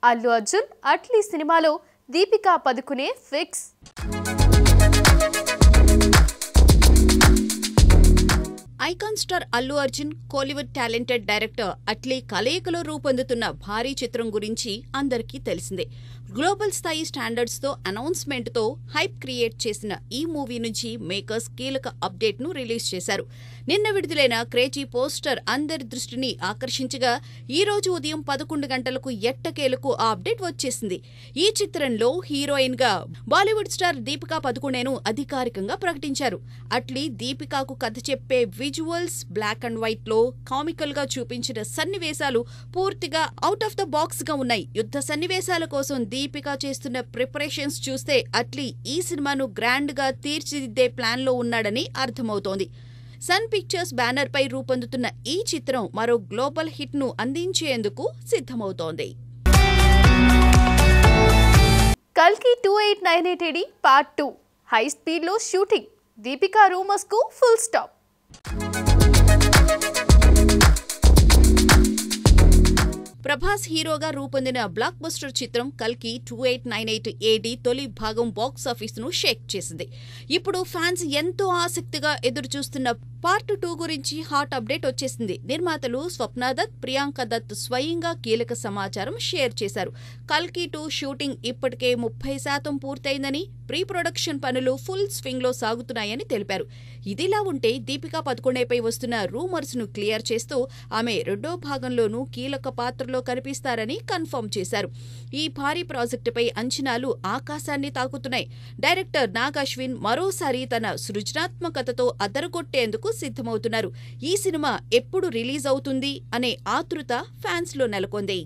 అల్లు అర్జున్ అట్లీ సినిమాలో Deepika Padukone fix. Icon star Allu Arjun, Kollywood talented director Atlee కలయికలో రూపొందుతున్న భారీ చిత్రం గురించి అందరికీ తెలిసిందే. గ్లోబల్ స్థాయి స్టాండర్డ్స్తో అనౌన్స్మెంట్తో హైప్ క్రియేట్ చేసిన ఈ మూవీ నుంచి మేకర్స్ కీలక అప్డేట్ను రిలీజ్ చేశారు. నిన్న విడుదలైన క్రేజీ పోస్టర్ అందరి దృష్టిని ఆకర్షించగా ఈ రోజు ఉదయం 11 గంటలకు ఎట్టకేలకు ఆ అప్డేట్ వచ్చేసింది. ఈ చిత్రంలో హీరోయిన్గా బాలీవుడ్ స్టార్ దీపికా పదుకునేను అధికారికంగా ప్రకటించారు. అట్లీ దీపికాకు కథ చెప్పే విజువల్స్ బ్లాక్ అండ్ వైట్ లో కామికల్ గా చూపించిన సన్నివేశాలు పూర్తిగా అవుట్ ఆఫ్ ద బాక్స్ గా ఉన్నాయి. యుద్ధ సన్నివేశాల కోసం దీపిక చేస్తున్న ప్రిపరేషన్స్ చూస్తే అట్లీ ఈ సినిమాను గ్రాండ్ గా తీర్చిదిద్దే ప్లాన్ లో ఉన్నాడని అర్థమవుతోంది. సన్ పిక్చర్స్ బ్యానర్ పై రూపొందుతున్న ఈ చిత్రం మరో గ్లోబల్ హిట్ ను అందించేందుకు సిద్ధమవుతోంది. కల్కి 2898 AD పార్ట్ 2 హై స్పీడ్ లో షూటింగ్, దీపికా రూమర్స్ కు ఫుల్ స్టాప్. ప్రభాస్ హీరోగా రూపొందిన బ్లాక్ బస్టర్ చిత్రం కల్కి 2898 AD తొలి భాగం బాక్సాఫీసును షేక్ చేసింది. ఇప్పుడు ఫ్యాన్స్ ఎంతో ఆసక్తిగా ఎదురుచూస్తున్న పార్ట్ 2 గురించి హాట్ అప్డేట్ వచ్చేసింది. నిర్మాతలు స్వప్న దత్, ప్రియాంక దత్ స్వయంగా కీలక సమాచారం షేర్ చేశారు. కల్కి 2 షూటింగ్ ఇప్పటికే 30% పూర్తయిందని, ప్రీ ప్రొడక్షన్ పనులు ఫుల్ స్వింగ్ లో సాగుతున్నాయని తెలిపారు. ఇదిలా ఉంటే దీపికా పదుకొనేపై వస్తున్న రూమర్స్ ను క్లియర్ చేస్తూ ఆమె రెండో భాగంలోనూ కీలక పాత్రలో కనిపిస్తారని కన్ఫర్మ్ చేశారు. ఈ భారీ ప్రాజెక్టుపై అంచనాలు ఆకాశాన్ని తాకుతున్నాయి. డైరెక్టర్ నాగ్ అశ్విన్ మరోసారి తన సృజనాత్మకతతో అదరగొట్టేందుకు సిద్ధమవుతున్నారు. ఈ సినిమా ఎప్పుడు రిలీజ్ అవుతుంది అనే ఆతృత ఫ్యాన్స్ లో నెలకొంది.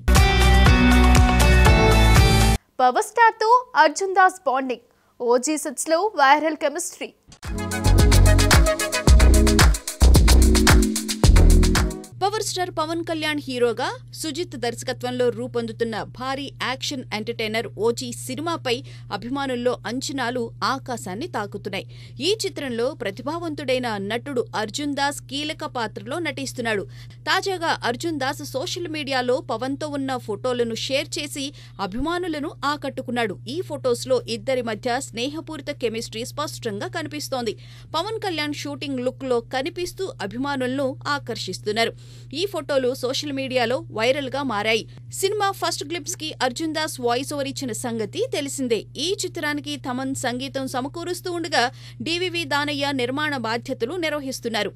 పవర్ స్టార్ తో Arjun Das bonding, OG sets లో viral chemistry. Power star Pawan Kalyan హీరోగా సుజిత్ దర్శకత్వంలో రూపొందుతున్న భారీ యాక్షన్ ఎంటర్టైనర్ ఓజీ సినిమాపై అభిమానుల్లో అంచనాలు ఆకాశాన్ని తాకుతున్నాయి. ఈ చిత్రంలో ప్రతిభావంతుడైన నటుడు అర్జున్ దాస్ కీలక పాత్రలో నటిస్తున్నాడు. తాజాగా అర్జున్ దాస్ సోషల్ మీడియాలో పవన్ తో ఉన్న ఫోటోలను షేర్ చేసి అభిమానులను ఆకట్టుకున్నాడు. ఈ ఫొటోస్లో ఇద్దరి మధ్య స్నేహపూరిత కెమిస్ట్రీ స్పష్టంగా కనిపిస్తోంది. పవన్ కళ్యాణ్ షూటింగ్ లుక్ లో కనిపిస్తూ అభిమానులను ఆకర్షిస్తున్నారు. ఈ ఫోటోలు సోషల్ మీడియాలో వైరల్ గా మారాయి. సినిమా ఫస్ట్ గ్లిప్స్ కి అర్జున్ దాస్ వాయిస్ ఓవర్ ఇచ్చిన సంగతి తెలిసిందే. ఈ చిత్రానికి థమన్ సంగీతం సమకూరుస్తూ ఉండగా డివివి దానయ్య నిర్మాణ బాధ్యతలు నిర్వహిస్తున్నారు.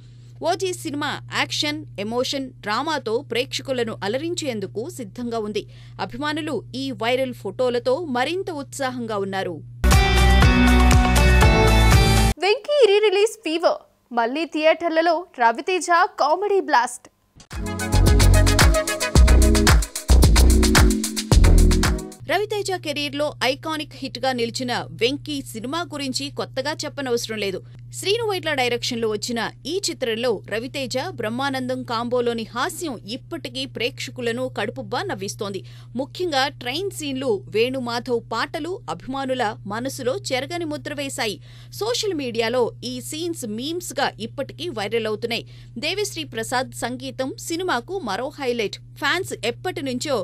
ఓజీ సినిమా యాక్షన్, ఎమోషన్, డ్రామాతో ప్రేక్షకులను అలరించేందుకు సిద్ధంగా ఉంది. అభిమానులు ఈ వైరల్ ఫోటోలతో మరింత ఉత్సాహంగా ఉన్నారు. వెంకీ రీ రిలీజ్ ఫీవర్, మళ్లీ థియేటర్లలో రవితేజ కామెడీ బ్లాస్ట్. రవితేజ కెరీర్లో ఐకానిక్ హిట్ గా నిలిచిన వెంకీ సినిమా గురించి కొత్తగా చెప్పనవసరం లేదు. శ్రీను వైట్ల డైరెక్షన్లో వచ్చిన ఈ చిత్రంలో రవితేజ, బ్రహ్మానందం కాంబోలోని హాస్యం ఇప్పటికీ ప్రేక్షకులను కడుపుబ్బా నవ్విస్తోంది. ముఖ్యంగా ట్రైన్ సీన్లు, వేణుమాధవ్ పాటలు అభిమానుల మనసులో చెరగని ముద్ర వేశాయి. సోషల్ మీడియాలో ఈ సీన్స్ మీమ్స్ గా ఇప్పటికీ వైరల్ అవుతున్నాయి. దేవిశ్రీ ప్రసాద్ సంగీతం సినిమాకు మరో హైలైట్. ఫ్యాన్స్ ఎప్పటి నుంచో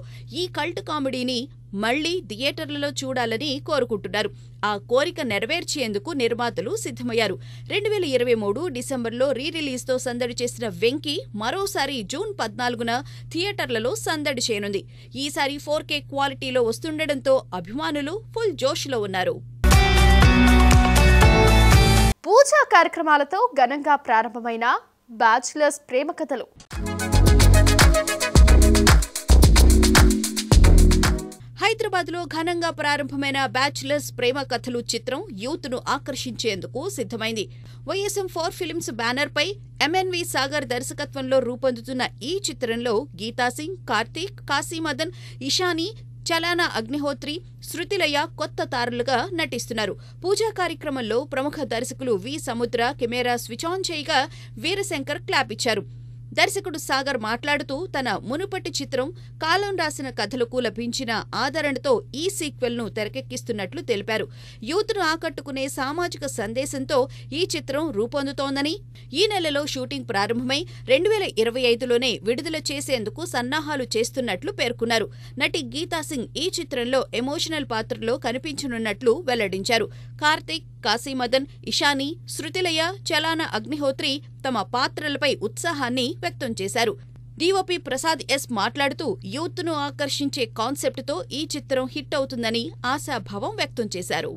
ఈ కల్ట్ కామెడీని మళ్లీ థియేటర్లలో చూడాలని కోరుకుంటున్నారు. ఆ కోరిక నెరవేర్చేందుకు నిర్మాతలు సిద్ధమయ్యారు. 2023 డిసెంబర్లో రీ రిలీజ్తో సందడి చేసిన వెంకీ మరోసారి జూన్ 14న థియేటర్లలో సందడి చేయనుంది. ఈసారి 4K క్వాలిటీలో వస్తుండటంతో అభిమానులు ఫుల్ జోష్లో ఉన్నారు. పూజా కార్యక్రమాలతో ఘనంగా ప్రారంభమైన బ్యాచులర్స్ ప్రేమ కథలు. హైదరాబాద్లో ఘనంగా ప్రారంభమైన బ్యాచులర్స్ ప్రేమ కథలు చిత్రం యూత్ ను ఆకర్షించేందుకు సిద్ధమైంది. YSM4 ఫిల్మ్స్ బ్యానర్ పై MNV సాగర్ దర్శకత్వంలో రూపొందుతున్న ఈ చిత్రంలో గీతా సింగ్, కార్తీక్, కాశీమదన్, ఇషాని, చలానా అగ్నిహోత్రి, శృతిలయ కొత్త తారలుగా నటిస్తున్నారు. పూజా కార్యక్రమంలో ప్రముఖ దర్శకులు వి. సముద్ర కెమెరా స్విచ్ ఆన్ చేయగా వీరశంకర్ క్లాప్ ఇచ్చారు. దర్శకుడు సాగర్ మాట్లాడుతూ తన మునుపటి చిత్రం కాలం రాసిన కథలకు లభించిన ఆదరణతో ఈ సీక్వెల్ ను తెరకెక్కిస్తున్నట్లు తెలిపారు. యూత్ ను ఆకట్టుకునే సామాజిక సందేశంతో ఈ చిత్రం రూపొందుతోందని, ఈ నెలలో షూటింగ్ ప్రారంభమై 2025లోనే విడుదల చేసేందుకు సన్నాహాలు చేస్తున్నట్లు పేర్కొన్నారు. నటి గీతా సింగ్ ఈ చిత్రంలో ఎమోషనల్ పాత్రలో కనిపించనున్నట్లు వెల్లడించారు. కార్తీక్, కాశీమదన్, ఇషాని, శృతిలయ, చలాన అగ్నిహోత్రి తమ పాత్రలపై ఉత్సాహాన్ని వ్యక్తం చేశారు. డీఓపీ ప్రసాద్ ఎస్ మాట్లాడుతూ యూత్ ను ఆకర్షించే కాన్సెప్ట్ తో ఈ చిత్రం హిట్ అవుతుందని ఆశాభావం వ్యక్తం చేశారు.